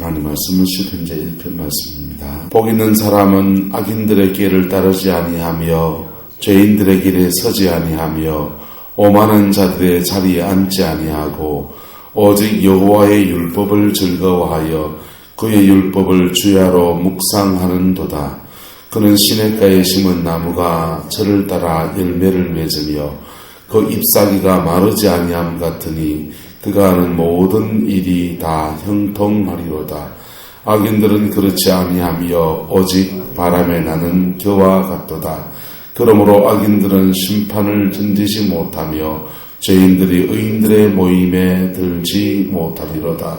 하나님 말씀은 시편제 1편 말씀입니다. 복 있는 사람은 악인들의 길을 따르지 아니하며 죄인들의 길에 서지 아니하며 오만한 자들의 자리에 앉지 아니하고 오직 여호와의 율법을 즐거워하여 그의 율법을 주야로 묵상하는도다. 그는 시냇가에 심은 나무가 저를 따라 열매를 맺으며 그 잎사귀가 마르지 아니함 같으니 그가 하는 모든 일이 다 형통하리로다. 악인들은 그렇지 아니하며 오직 바람에 나는 겨와 같도다. 그러므로 악인들은 심판을 견디지 못하며 죄인들이 의인들의 모임에 들지 못하리로다.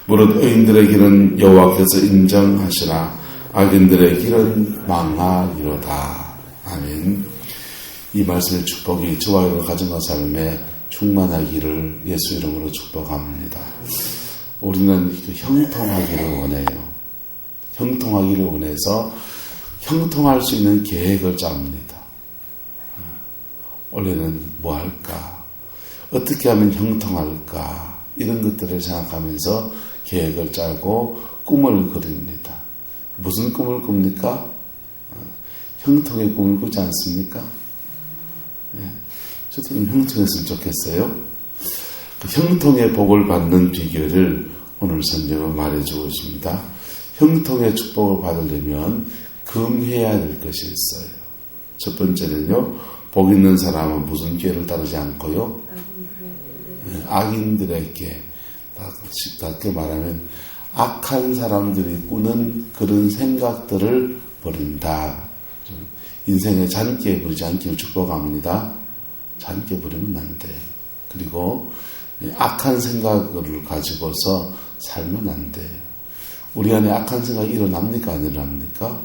무릇 의인들의 길은 여호와께서 인정하시나 악인들의 길은 망하리로다. 아멘. 이 말씀의 축복이 저와 여러분 가정과 삶에 충만하기를 예수 이름으로 축복합니다. 우리는 형통하기를 원해요. 형통하기를 원해서 형통할 수 있는 계획을 짭니다. 원래는 뭐 할까? 어떻게 하면 형통할까? 이런 것들을 생각하면서 계획을 짜고 꿈을 그립니다. 무슨 꿈을 꿉니까? 형통의 꿈을 꾸지 않습니까? 저도 좀 형통했으면 좋겠어요. 그 형통의 복을 받는 비결을 오늘 성경은 말해주고 있습니다. 형통의 축복을 받으려면 금해야 될 것이 있어요. 첫 번째는요, 복 있는 사람은 무슨 길을 따르지 않고요, 악인들의 길, 쉽게 말하면 악한 사람들이 꾸는 그런 생각들을 버린다. 인생의 잔기에 부르지 않기를 축복합니다. 잔기에 부르면 안 돼요. 그리고 악한 생각을 가지고서 살면 안 돼요. 우리 안에 악한 생각이 일어납니까? 안 일어납니까?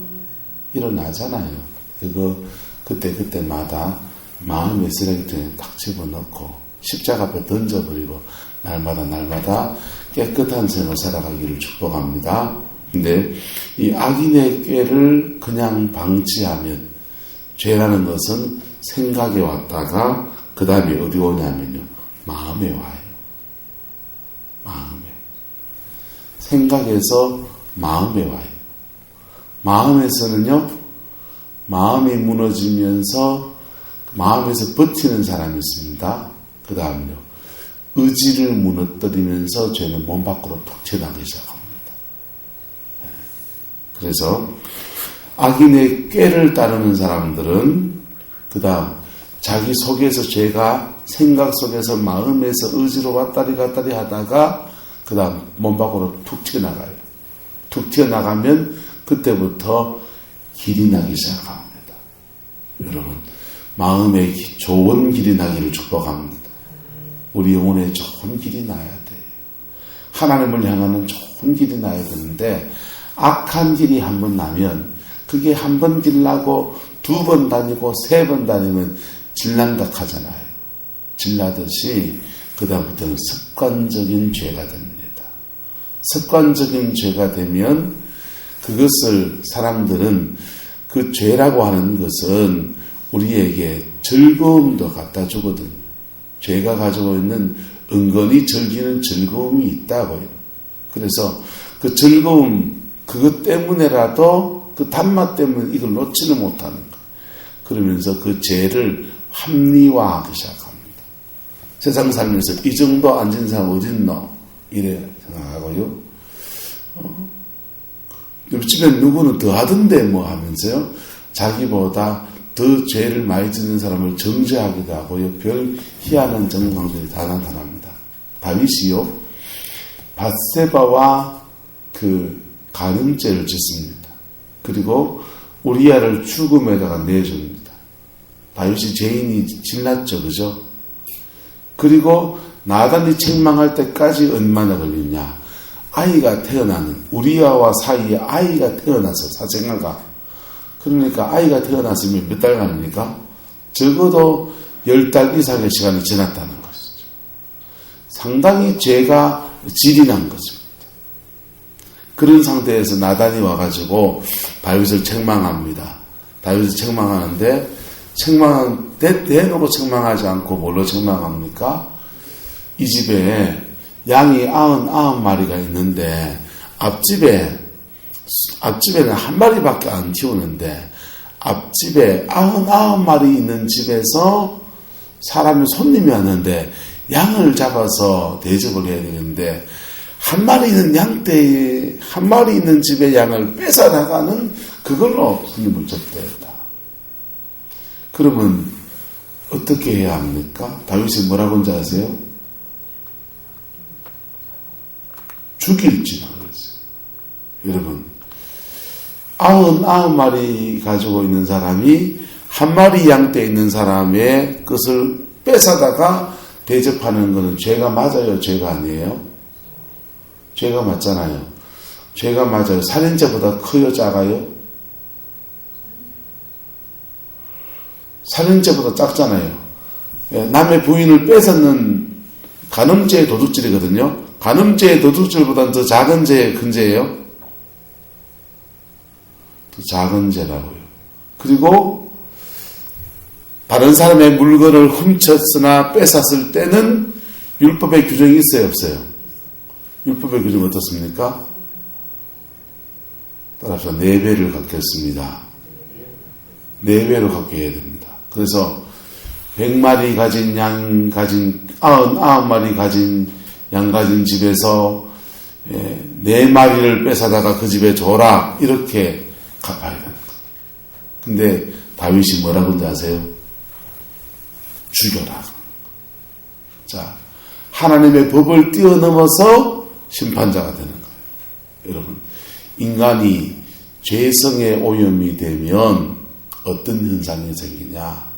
일어나잖아요. 그거 그때마다 마음의 쓰레기통에 딱 집어넣고 십자가 앞에 던져버리고 날마다 깨끗한 생을 살아가기를 축복합니다. 근데 이 악인의 꾀를 그냥 방치하면, 죄라는 것은 생각에 왔다가 그 다음에 어디 오냐면요, 마음에 와요. 마음에. 생각에서 마음에 와요. 마음에서는요, 마음이 무너지면서 마음에서 버티는 사람이 있습니다. 그 다음요, 의지를 무너뜨리면서 죄는 몸 밖으로 툭 튀어나가기 시작합니다. 그래서 악인의 꾀를 따르는 사람들은 그 다음 자기 속에서 죄가 생각 속에서 마음에서 의지로 왔다리 갔다리 하다가 그 다음 몸 밖으로 툭 튀어나가요. 툭 튀어나가면 그때부터 길이 나기 시작합니다. 여러분, 마음에 좋은 길이 나기를 축복합니다. 우리 영혼에 좋은 길이 나야 돼요. 하나님을 향하는 좋은 길이 나야 되는데 악한 길이 한 번 나면 그게 한 번 길 나고 두 번 다니고 세 번 다니면 질난다 하잖아요. 질나듯이 그 다음부터는 습관적인 죄가 됩니다. 습관적인 죄가 되면 그것을 사람들은 그 죄라고 하는 것은 우리에게 즐거움도 갖다 주거든요. 죄가 가지고 있는 은근히 즐기는 즐거움이 있다고요. 그래서 그 즐거움, 그것 때문에라도 그 단맛 때문에 이걸 놓지는 못하는 거예요. 그러면서 그 죄를 합리화하기 시작합니다. 세상 살면서 이 정도 앉은 사람 어딨노? 이래 생각하고요. 옆집에 누구는 더 하던데 뭐 하면서요. 자기보다 더 죄를 많이 짓는 사람을 정죄하기도 하고요. 별 희한한 정황들이 다 나타납니다. 다윗이요, 밧세바와 그 간음죄를 짓습니다. 그리고 우리아를 죽음에다가 내줍니다. 다윗이 죄인이 질났죠, 그죠? 그리고 나단이 책망할 때까지 얼마나 걸리냐? 아이가 태어나는, 우리아와 사이에 아이가 태어나서 사생아가, 그러니까 아이가 태어났으면 몇 달간입니까? 적어도 10달 이상의 시간이 지났다는 것이죠. 상당히 죄가 질이 난 것입니다. 그런 상태에서 나단이 와가지고 다윗을 책망합니다. 다윗을 책망하는데 대놓고 책망하지 않고 뭘로 책망합니까? 이 집에 양이 99마리가 있는데 앞집에는 한 마리밖에 안 키우는데 앞집에 99마리 있는 집에서 사람이 손님이 왔는데 양을 잡아서 대접을 해야 되는데 한 마리 있는 양떼에 한 마리 있는 집에 양을 뺏어나가는 그걸로 손님을 접대했다. 그러면 어떻게 해야 합니까? 다윗이 뭐라고 한지 아세요? 죽일지나 그랬어요. 여러분 99마리 가지고 있는 사람이 한 마리 양떼에 있는 사람의 것을 뺏어다가 대접하는 것은 죄가 맞아요? 죄가 아니에요? 죄가 맞잖아요. 죄가 맞아요. 살인죄보다 커요? 작아요? 살인죄보다 작잖아요. 남의 부인을 뺏었는 간음죄의 도둑질이거든요. 간음죄의 도둑질보다는 더 작은 죄, 큰 죄예요? 더 작은 죄라고요. 그리고 다른 사람의 물건을 훔쳤으나 뺏었을 때는 율법의 규정이 있어요? 없어요? 율법의 규정은 어떻습니까? 따라서 4배를 갚겠습니다. 4배로 갚게 해야 됩니다. 그래서 100마리 가진 양 가진 99마리 가진 양 가진 집에서 4마리를 뺏어다가 그 집에 줘라 이렇게 갚아야 됩니다. 근데 다윗이 뭐라고 하는지 아세요? 죽여라. 자, 하나님의 법을 뛰어넘어서 심판자가 되는 거예요. 여러분, 인간이 죄성에 오염이 되면 어떤 현상이 생기냐?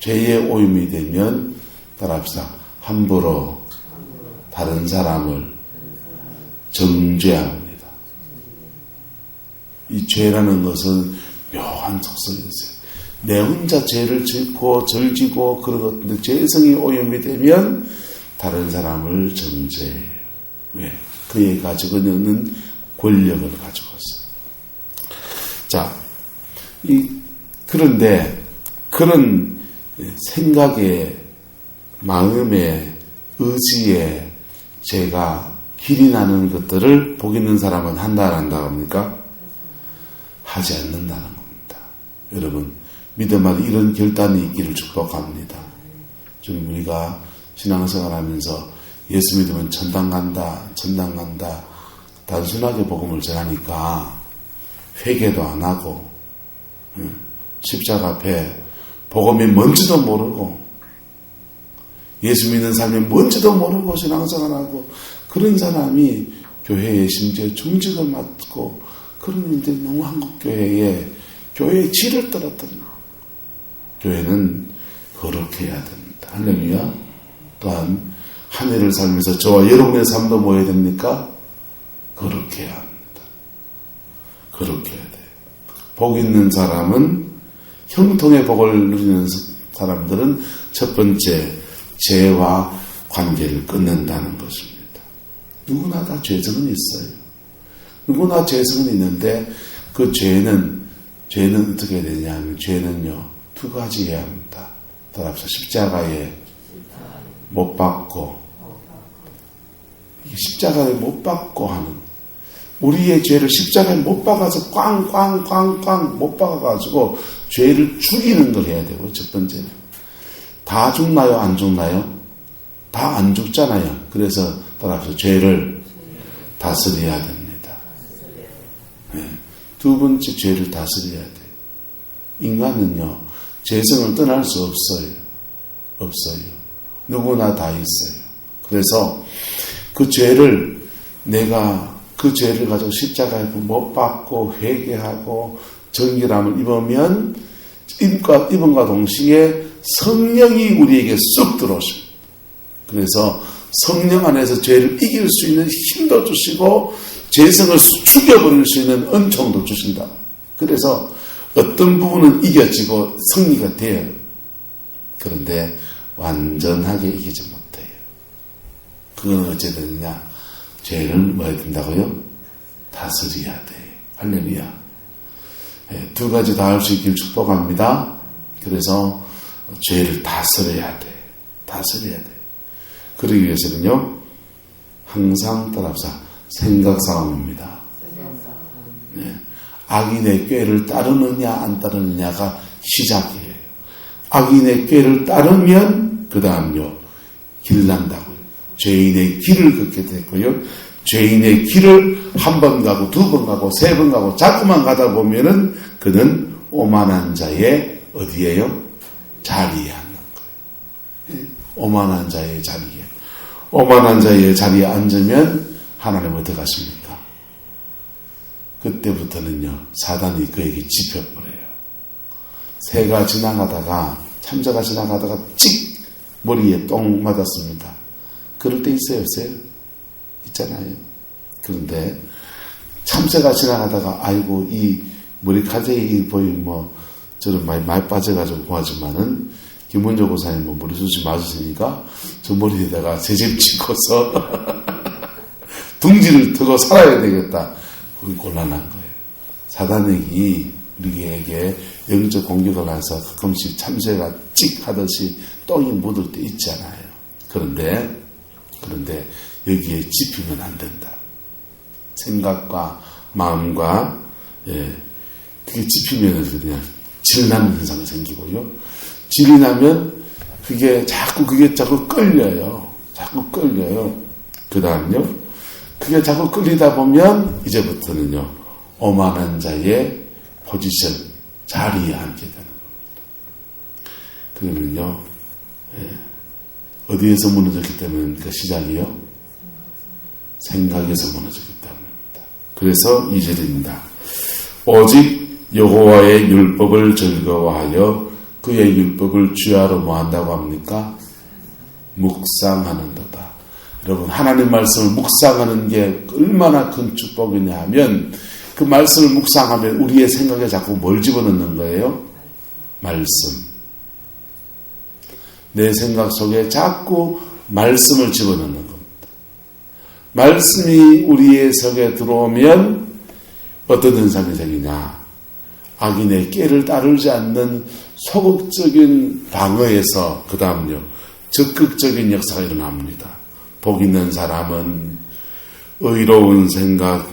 죄에 오염이 되면 따라합시다. 함부로 다른 사람을 정죄합니다. 이 죄라는 것은 묘한 속성이 있어요. 내 혼자 죄를 짓고 절지고 그러거든요. 죄성이 오염이 되면 다른 사람을 정죄해요. 왜? 그에 가지고 있는 권력을 가지고 있어요. 자, 그런데 그런 생각에, 마음에, 의지에 제가 길이 나는 것들을 복 있는 사람은 한다, 안 한다 합니까? 하지 않는다는 겁니다. 여러분, 믿음마다 이런 결단이 있기를 축복합니다. 좀 우리가 신앙생활 하면서 예수 믿으면 천당 간다, 천당 간다, 단순하게 복음을 전하니까 회개도 안 하고, 십자가 앞에 복음이 뭔지도 모르고, 예수 믿는 삶이 뭔지도 모르고 신앙생활 하고, 그런 사람이 교회에 심지어 중직을 맡고, 그런 일들이 너무 한국교회의 질을 떨어뜨립니다. 교회는 거룩해야 됩니다. 할렐루야. 또한 한 해를 살면서 저와 여러분의 삶도 뭐 해야 됩니까? 거룩해야 합니다. 거룩해야 돼요. 복 있는 사람은, 형통의 복을 누리는 사람들은 첫 번째 죄와 관계를 끊는다는 것입니다. 누구나 다 죄성은 있어요. 누구나 죄성은 있는데 그 죄는 어떻게 되냐 하면 죄는요 2가지 해야 합니다. 따라서 십자가에 못 박고, 십자가에 못 박고 하는, 우리의 죄를 십자가에 못 박아서 꽝꽝꽝꽝 못 박아가지고 죄를 죽이는 걸 해야 되고, 첫 번째는 다 죽나요? 안 죽나요? 다 안 죽잖아요. 그래서 따라서 죄를 다스려야 됩니다. 네. 2번째 죄를 다스려야 돼요. 인간은요 죄성을 떠날 수 없어요. 없어요. 누구나 다 있어요. 그래서 그 죄를 가지고 십자가에 못 박고 회개하고 정결함을 입으면 입음과 동시에 성령이 우리에게 쑥 들어오십니다. 그래서 성령 안에서 죄를 이길 수 있는 힘도 주시고 죄성을 죽여버릴 수 있는 은총도 주신다. 그래서 어떤 부분은 이겨지고 승리가 돼요. 그런데 완전하게 이기지 못해요. 그건 어찌 되느냐? 죄를 뭐 해야 된다고요? 다스려야 돼요. 할렐루야. 2가지 다 할 수 있길 축복합니다. 그래서 죄를 다스려야 돼. 다스려야 돼. 그러기 위해서는요, 항상 따라서 생각 싸움입니다. 네. 악인의 꾀를 따르느냐 안 따르느냐가 시작이에요. 악인의 꾀를 따르면 그 다음요 길난다고요. 죄인의 길을 걷게 되고요. 죄인의 길을 한 번 가고 두 번 가고 세 번 가고 자꾸만 가다 보면은 그는 오만한 자의 어디에요? 자리에 앉는 거예요. 오만한 자의 자리에. 오만한 자의 자리에 앉으면 하나님 어떻게 하십니까? 그때부터는요 사단이 그에게 짚혀버려요. 새가 지나가다가 참새가 지나가다가 찍 머리에 똥 맞았습니다. 그럴 때 있어요 없어요? 있잖아요. 그런데 참새가 지나가다가 아이고 이 머리카락이 보이면 뭐 저는 많이 빠져가지고 고하지만은 김원조 고사님 뭐 머리숱이 맞으시니까 저 머리에다가 새집 찍고서 둥지를 트고 살아야 되겠다. 그게 곤란한 거예요. 사단에게 우리에게 영적 공격을 해서 가끔씩 참새가 찍 하듯이 똥이 묻을 때 있잖아요. 그런데 여기에 짚히면 안 된다. 생각과 마음과 그게 짚히면 그냥 질나는 현상이 생기고요. 질이 나면 그게 자꾸 끌려요. 자꾸 끌려요. 그 다음요. 그게 자꾸 끌리다 보면 이제부터는요. 오만한 자의 포지션, 자리에 앉게 되는 겁니다. 그러면요. 어디에서 무너졌기 때문입니까? 시작이요? 생각에서 무너졌기 때문입니다. 그래서 2절입니다. 오직 여호와의 율법을 즐거워하여 그의 율법을 주야로 뭐 한다고 합니까? 묵상하는도다. 여러분 하나님 말씀을 묵상하는 게 얼마나 큰 축복이냐 하면 그 말씀을 묵상하면 우리의 생각에 자꾸 뭘 집어넣는 거예요? 말씀. 내 생각 속에 자꾸 말씀을 집어넣는 겁니다. 말씀이 우리의 속에 들어오면 어떤 현상이 생기냐? 악인의 꾀를 따르지 않는 소극적인 방어에서 그 다음요 적극적인 역사가 일어납니다. 복 있는 사람은 의로운 생각,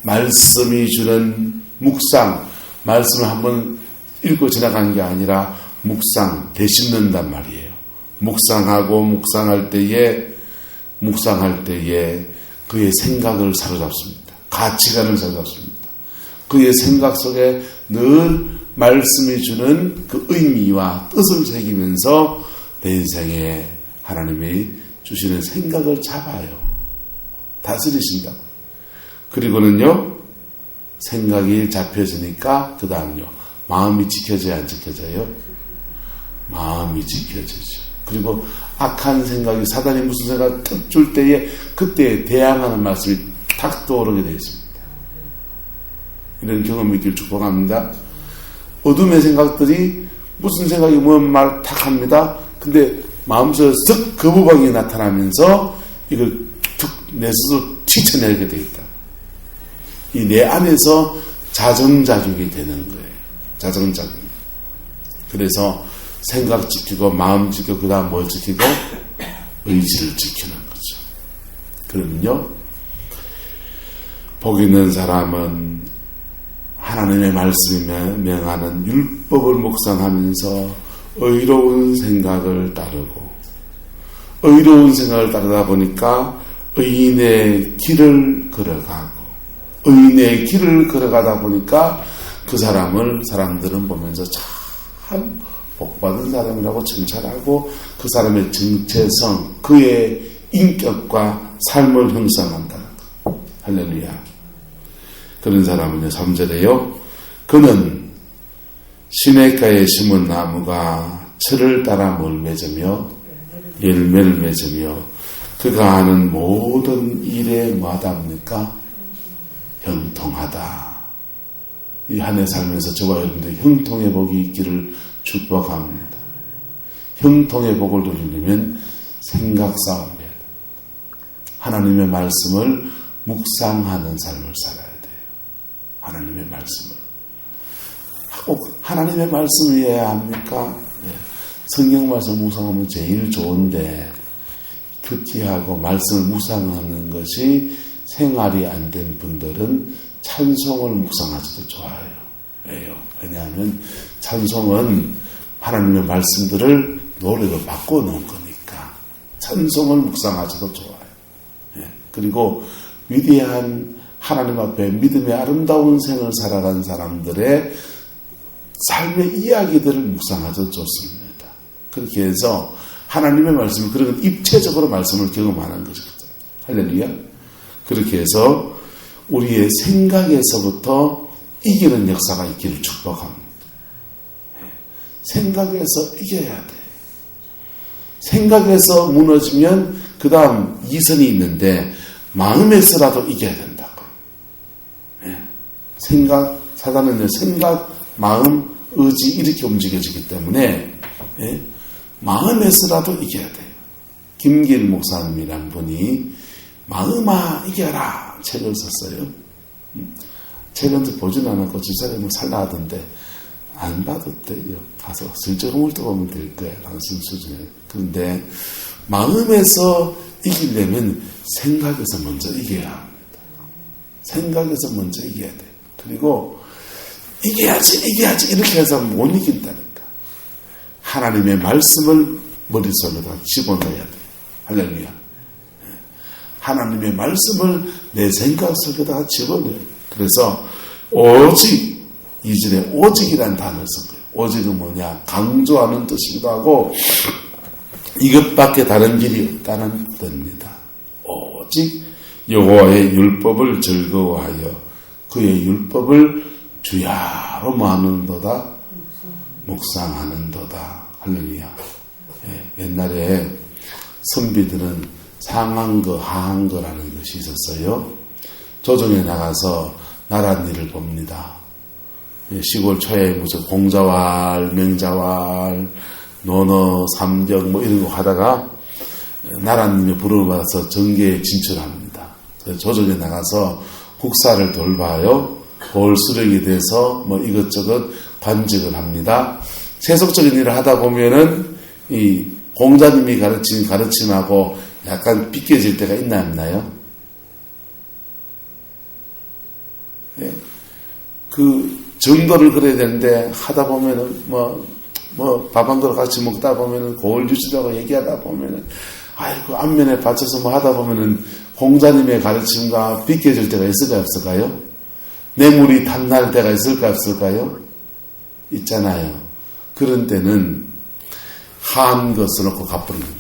말씀이 주는 묵상, 말씀을 한번 읽고 지나간 게 아니라 묵상, 되씹는단 말이에요. 묵상하고 묵상할 때에 그의 생각을 사로잡습니다. 가치관을 사로잡습니다. 그의 생각 속에 늘 말씀이 주는 그 의미와 뜻을 새기면서 내 인생에 하나님이 주시는 생각을 잡아요. 다스리신다. 그리고는요, 생각이 잡혀지니까 그 다음요, 마음이 지켜져야 안 지켜져요? 마음이 지켜지죠. 그리고 악한 생각이 사단이 무슨 생각을 탁 줄 때에 그때에 대항하는 말씀이 탁 떠오르게 되어 있습니다. 이런 경험이 있길 축복합니다. 어둠의 생각들이 무슨 생각이 뭔 말 탁 합니다. 근데 마음속에 쓱 거부감이 나타나면서 이걸 툭 내 스스로 치쳐내게 되어 있다. 이 내 안에서 자정작용이 되는 거예요. 자정작용. 그래서 생각 지키고 마음 지키고 그 다음 뭘 지키고 의지를 지키는 거죠. 그러면요 복 있는 사람은 하나님의 말씀이 명하는 율법을 묵상하면서 의로운 생각을 따르고 의로운 생각을 따르다 보니까 의인의 길을 걸어가고 의인의 길을 걸어가다 보니까 그 사람을 사람들은 보면서 참 복받은 사람이라고 칭찬하고 그 사람의 정체성, 그의 인격과 삶을 형성한다는 것. 할렐루야. 그런 사람은요, 3절에요. 그는 시냇가에 심은 나무가 철을 따라 뭘 맺으며 열매를 맺으며 그가 하는 모든 일에 뭐하답니까? 형통하다. 이 한 해 살면서 저와 여러분들 형통의 복이 있기를 축복합니다. 형통의 복을 누리려면 생각 싸움이에요. 하나님의 말씀을 묵상하는 삶을 살아야 돼요. 하나님의 말씀을. 꼭 하나님의 말씀이어야 합니까? 네. 성경 말씀 묵상하면 제일 좋은데 큐티하고 말씀을 묵상하는 것이 생활이 안 된 분들은 찬송을 묵상하셔도 좋아요. 왜요? 왜냐하면 찬송은 하나님의 말씀들을 노래로 바꿔놓은 거니까 찬송을 묵상하셔도 좋아요. 그리고 위대한 하나님 앞에 믿음의 아름다운 생을 살아간 사람들의 삶의 이야기들을 묵상하셔도 좋습니다. 그렇게 해서 하나님의 말씀을 그런 입체적으로 말씀을 경험하는 것이거든요. 할렐루야. 그렇게 해서 우리의 생각에서부터 이기는 역사가 있기를 축복합니다. 생각에서 이겨야 돼. 생각에서 무너지면 그 다음 2선이 있는데 마음에서라도 이겨야 된다고. 생각, 사단은 생각, 마음, 의지 이렇게 움직여지기 때문에 마음에서라도 이겨야 돼요. 김길 목사님이란 분이 마음아 이겨라 책을 썼어요. 책은 보진 않았고 집사람을 살라 하던데 안 봐도 돼요. 가서 슬쩍 훑어보면 될 거예요. 당신 수준에. 그런데 마음에서 이기려면 생각에서 먼저 이겨야 합니다. 생각에서 먼저 이겨야 돼요. 그리고 이겨야지 이렇게 해서 못 이긴다니까. 하나님의 말씀을 머릿속에다 집어넣어야 돼요. 할렐루야. 하나님의 말씀을 내 생각 속에다가 집어넣어요. 그래서 오직, 이전에 오직이라는 단어를 쓴 거예요. 오직은 뭐냐? 강조하는 뜻이기도 하고 이것밖에 다른 길이 없다는 뜻입니다. 오직 여호와의 율법을 즐거워하여 그의 율법을 주야로 마는도다, 묵상하는도다. 할렐루야. 옛날에 선비들은 상한거, 하한거라는 것이 있었어요. 조정에 나가서 나란 일을 봅니다. 시골 초에 무슨 공자왈, 명자왈, 논어, 삼정 뭐 이런 거 하다가 나라님의 부름을 받아서 정계에 진출합니다. 조정에 나가서 국사를 돌봐요. 골수령이 돼서 뭐 이것저것 관직을 합니다. 세속적인 일을 하다 보면은 이 공자님이 가르친 가르침하고 약간 비껴질 때가 있나 없나요? 네. 그 정도를 그려야 되는데 하다 보면은 밥 한 그릇 같이 먹다 보면은 고을유지라고 얘기하다 보면은 아이고 앞면에 받쳐서 뭐 하다 보면은 공자님의 가르침과 비껴질 때가 있을까요 없을까요? 뇌물이 탐날 때가 있을까요 없을까요? 있잖아요. 그런 때는 한 것을 놓고 갚는 거예요.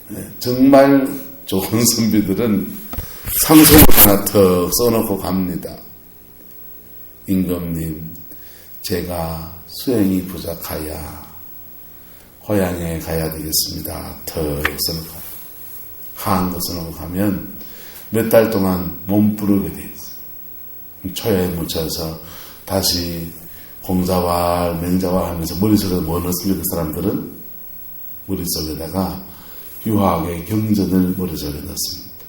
네, 정말 좋은 선비들은 상속을 하나 턱 써놓고 갑니다. 임금님, 제가 수행이 부족하여 고향에 가야 되겠습니다. 턱 써놓고 한 것을 놓고 가면 몇 달 동안 몸부르게 돼 있어요. 초야에 묻혀서 다시 공자왈, 명자왈 하면서 머릿속에 뭐 넣습니까? 그 사람들은 머릿속에다가 유학의 경전을 머릿속에 넣습니다.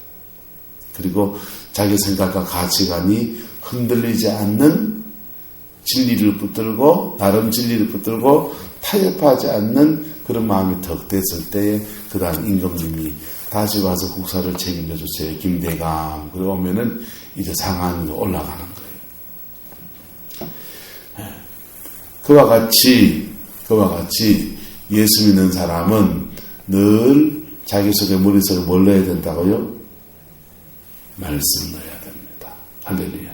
그리고 자기 생각과 가치관이 흔들리지 않는 진리를 붙들고 나름 진리를 붙들고 타협하지 않는 그런 마음이 턱 됐을 때에 그 다음 임금님이 다시 와서 국사를 책임져 주세요. 김대감. 그러고 오면은 이제 상한으로 올라가는 거예요. 그와 같이 예수 믿는 사람은 늘 자기 속에 머릿속에 뭘 넣어야 된다고요? 말씀 넣어야 됩니다. 할렐루야.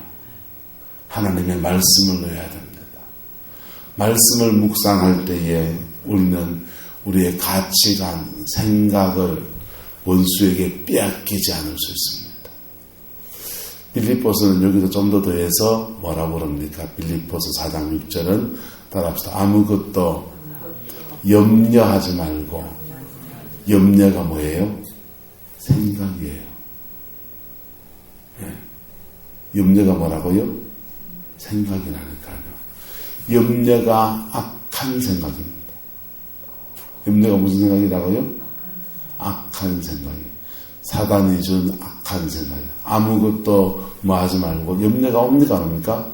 하나님의 말씀을 넣어야 됩니다. 말씀을 묵상할 때에 우리는 우리의 가치관, 생각을 원수에게 빼앗기지 않을 수 있습니다. 빌립보서는 여기서 좀 더 더해서 뭐라고 그럽니까? 빌립보서 4장 6절은 따라합시다. 아무것도 염려하지 말고, 염려가 뭐예요? 생각이에요. 네. 염려가 뭐라고요? 생각이라니까요. 염려가 악한 생각입니다. 염려가 무슨 생각이라고요? 악한 생각이. 사단이 준 악한 생각이에요. 아무것도 뭐 하지 말고, 염려가 옵니까? 안 옵니까?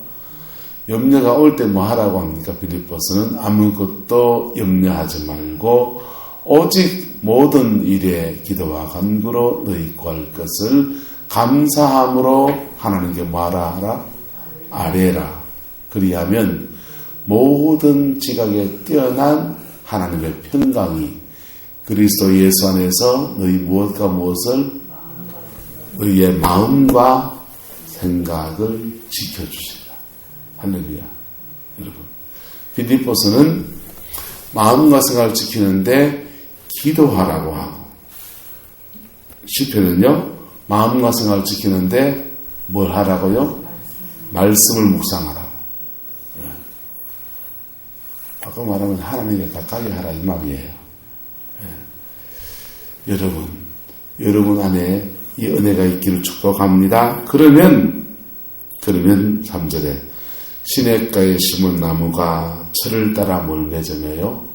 염려가 올 때 뭐 하라고 합니까? 빌립보서는 아무것도 염려하지 말고 오직 모든 일에 기도와 간구로 너희 구할 것을 감사함으로 하나님께 뭐하라 하라? 아뢰라. 그리하면 모든 지각에 뛰어난 하나님의 평강이 그리스도 예수 안에서 너희 무엇과 무엇을 너희의 마음과 생각을 지켜주시라. 할렐루야. 여러분, 빌립보서는 마음과 생각을 지키는데 기도하라고 하고, 시편은요 마음과 생각을 지키는데 뭘 하라고요? 말씀을 묵상하라고. 아까 말하면 하나님께 가까이 하라 이 말이에요. 여러분 안에 이 은혜가 있기를 축복합니다. 그러면 3절에 시냇가에 심은 나무가 철을 따라 뭘 맺으며요?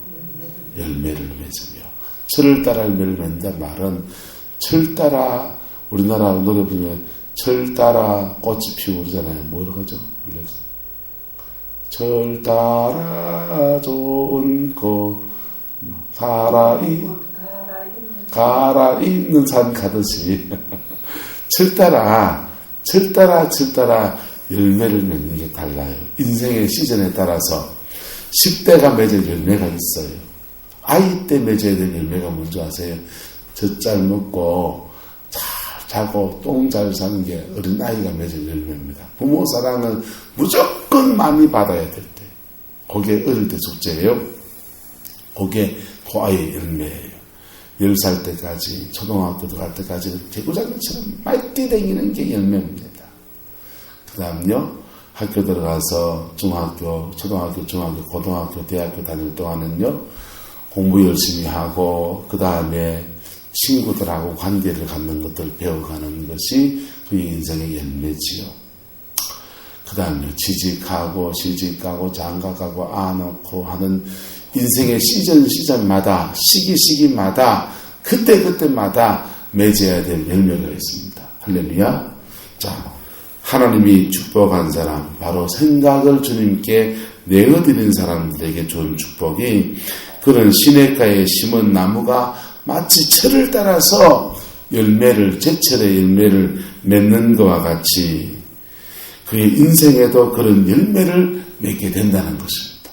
열매를 맺으며. 철을 따라 열매를 맺는다 말은 철 따라 우리나라 노래 부르면 철 따라 꽃이 피우고 그러잖아요. 뭐라고 하죠? 철 따라 좋은 꽃 가라 있는 산 가듯이 철 따라 열매를 맺는 게 달라요. 인생의 시즌에 따라서 10대가 맺을 열매가 있어요. 아이 때 맺어야 될 열매가 뭔지 아세요? 젖잘 먹고 잘 자고 똥 잘 사는 게 어린아이가 맺을 열매입니다. 부모 사랑은 무조건 많이 받아야 될 때, 그게 어릴 때 숙제예요. 그게 그 아이의 열매예요. 10살 때까지, 초등학교 들어갈 때까지 개구장처럼 말띠 댕기는 게 열매입니다. 그 다음요, 학교 들어가서 중학교, 초등학교, 중학교, 고등학교, 대학교 다닐 동안은요, 공부 열심히 하고, 그 다음에 친구들하고 관계를 갖는 것들을 배워가는 것이 그의 인생의 열매지요. 그 다음에 취직하고, 시집가고, 장가가고, 안놓고 하는 인생의 시즌마다, 시기마다, 그때마다 맺어야 될 열매가 있습니다. 할렐루야. 자, 하나님이 축복한 사람, 바로 생각을 주님께 내어드린 사람들에게 준 축복이 그런 시냇가에 심은 나무가 마치 철을 따라서 제철의 열매를 맺는 것과 같이 그의 인생에도 그런 열매를 맺게 된다는 것입니다.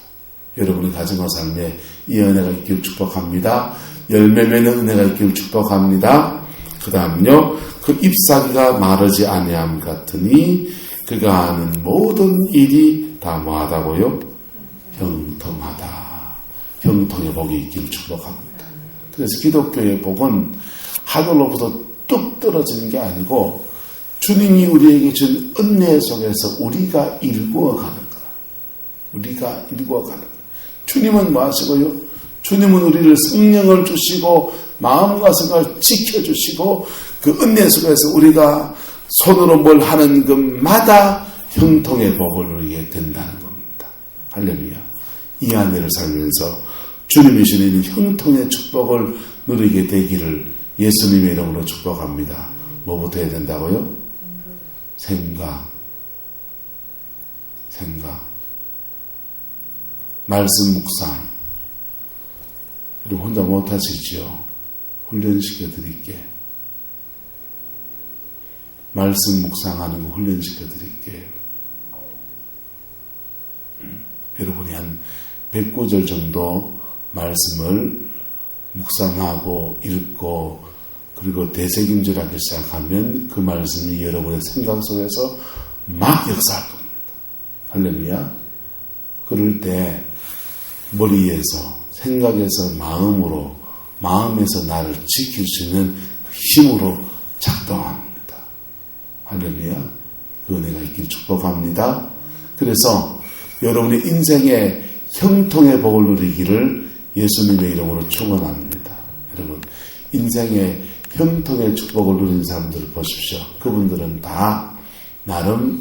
여러분의 가정과 삶에 이 은혜가 있기를 축복합니다. 열매 맺는 은혜가 있기를 축복합니다. 그 다음요, 그 잎사귀가 마르지 아니함 같으니 그가 하는 모든 일이 다 뭐하다고요? 형통하다. 형통의 복이 있기를 축복합니다. 그래서 기독교의 복은 하늘로부터 뚝 떨어지는 게 아니고 주님이 우리에게 준 은혜 속에서 우리가 일구어가는 거다. 우리가 일구어가는 거다. 주님은 뭐 하시고요? 주님은 우리를 성령을 주시고 마음과 생각을 지켜주시고 그 은혜 속에서 우리가 손으로 뭘 하는 것마다 형통의 복을 누리게 된다는 겁니다. 할렐루야. 이 안에를 살면서 주님이 주시는 형통의 축복을 누리게 되기를 예수님의 이름으로 축복합니다. 뭐부터 해야 된다고요? 생각. 말씀 묵상. 여러분 혼자 못하시지요? 훈련시켜 드릴게. 말씀 묵상하는 거 훈련시켜 드릴게요. 여러분이 한 109절 정도 말씀을 묵상하고 읽고 그리고 되새김질하기 시작하면 그 말씀이 여러분의 생각 속에서 막 역사할 겁니다. 할렐루야. 그럴 때 머리에서 생각에서 마음으로 마음에서 나를 지킬 수 있는 힘으로 작동합니다. 할렐루야. 그 은혜가 있길 축복합니다. 그래서 여러분의 인생의 형통의 복을 누리기를 예수님의 이름으로 축원합니다. 여러분 인생의 형통의 축복을 누리는 사람들을 보십시오. 그분들은 다 나름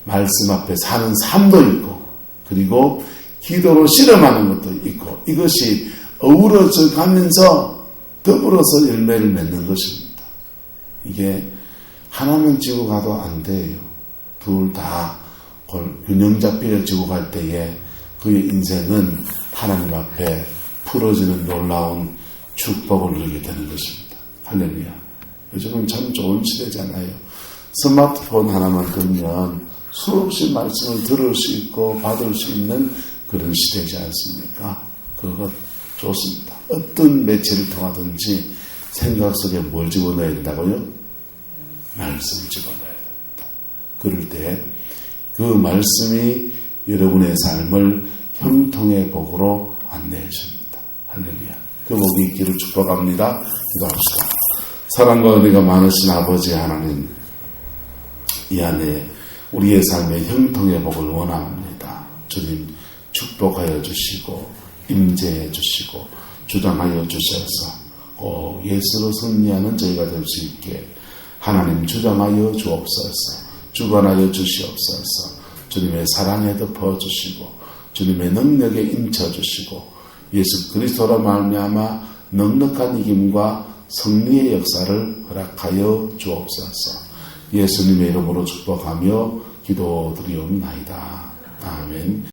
말씀 앞에 사는 삶도 있고 그리고 기도로 실험하는 것도 있고 이것이 어우러져 가면서 더불어서 열매를 맺는 것입니다. 이게 하나만 지고 가도 안 돼요. 둘 다 균형 잡히게 지고 갈 때에 그의 인생은 하나님 앞에 풀어지는 놀라운 축복을 누리게 되는 것입니다. 할렐루야. 요즘은 참 좋은 시대잖아요. 스마트폰 하나만 들면 수없이 말씀을 들을 수 있고 받을 수 있는 그런 시대지 않습니까? 그거 좋습니다. 어떤 매체를 통하든지 생각 속에 뭘 집어넣어야 된다고요? 말씀을 집어넣어야 됩니다. 그럴 때 그 말씀이 여러분의 삶을 형통의 복으로 안내해 줍니다. 할렐루야. 그 복이 있기를 축복합니다. 기도합시다. 사랑과 은혜가 많으신 아버지 하나님, 이 안에 우리의 삶의 형통의 복을 원합니다. 주님 축복하여 주시고 임재해 주시고 주장하여 주셔서 꼭 예수로 승리하는 저희가 될 수 있게 하나님 주장하여 주옵소서. 주관하여 주시옵소서. 주님의 사랑에 덮어주시고 주님의 능력에 임쳐주시고 예수 그리스도로 말미암아 넉넉한 이김과 승리의 역사를 허락하여 주옵소서. 예수님의 이름으로 축복하며 기도드리옵나이다. 아멘.